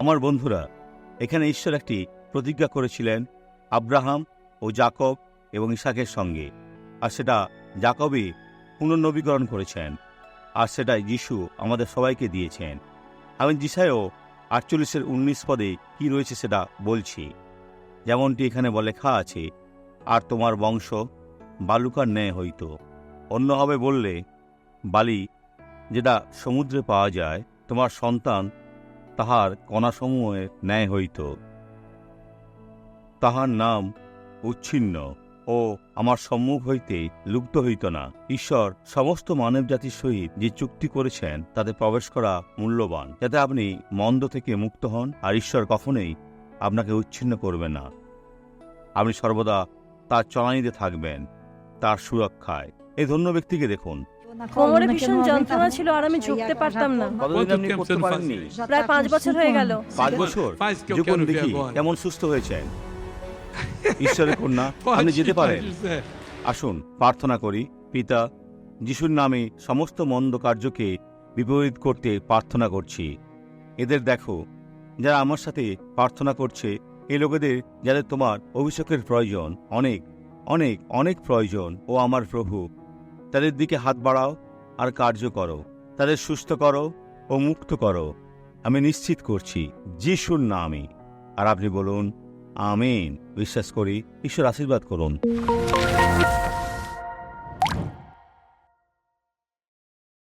আমার বন্ধুরা, এখানে ঈশ্বর একটি প্রতিজ্ঞা করেছিলেন আব্রাহাম ও যাকব এবং ইসাকের সঙ্গে, আর সেটা যাকবই পুনর্নবীকরণ করেছেন, আর সেটাই যিশু আমাদের সবাইকে দিয়েছেন। আমি যিশায়ও 48:19 পদে কি রয়েছে সেটা বলছি, যেমনটি এখানে লেখা আছে, আর তোমার বংশ বালুকার ন্যায় হইত। অন্যভাবে বললে, বালি যেটা সমুদ্রে পাওয়া যায়, তোমার সন্তান তাহার কণাসমূহের ন্যায় হইত। তাহার নাম উচ্ছিন্ন ও আমার সম্মুখ হইতে লুপ্ত হইত না। ঈশ্বর সমস্ত মানব জাতির সহিত যে চুক্তি করেছেন তাতে প্রবেশ করা মূল্যবান, যাতে আপনি মন্দ থেকে মুক্ত হন, আর ঈশ্বর কখনোই আপনাকে উচ্ছিন্ন করবে না। আপনি সর্বদা তার চলানিতে থাকবেন, তার সুরক্ষায়। এই ধন্য ব্যক্তিকে দেখুন। কোমরে ভীষণ যন্ত্রণা ছিল আর আমি ঝুঁকতে পারতাম না। কতদিন আপনি করতে পারেননি? প্রায় 5 বছর হয়ে গেল। 5 বছর? যখন দেখি কেমন সুস্থ হয়েছেন। ঈশ্বরের কন্যা, আপনি যেতে পারেন। আসুন প্রার্থনা করি। পিতা, যিশুর নামে সমস্ত মন্দ কার্যকে বিপরীত করতে প্রার্থনা করছি। এদের দেখো, যারা আমার সাথে প্রার্থনা করছে, এই লোকেদের যাদের তোমার অভিষেকের প্রয়োজন, অনেক অনেক অনেক প্রয়োজন। ও আমার প্রভু, তাদের দিকে হাত বাড়াও আর কার্য করো, তাদের সুস্থ করো ও মুক্ত করো। আমি নিশ্চিত করছি যিশুর নামে। আর আপনি বলুন আমেন। বিশ্বাস করি। ঈশ্বর আশীর্বাদ করুন।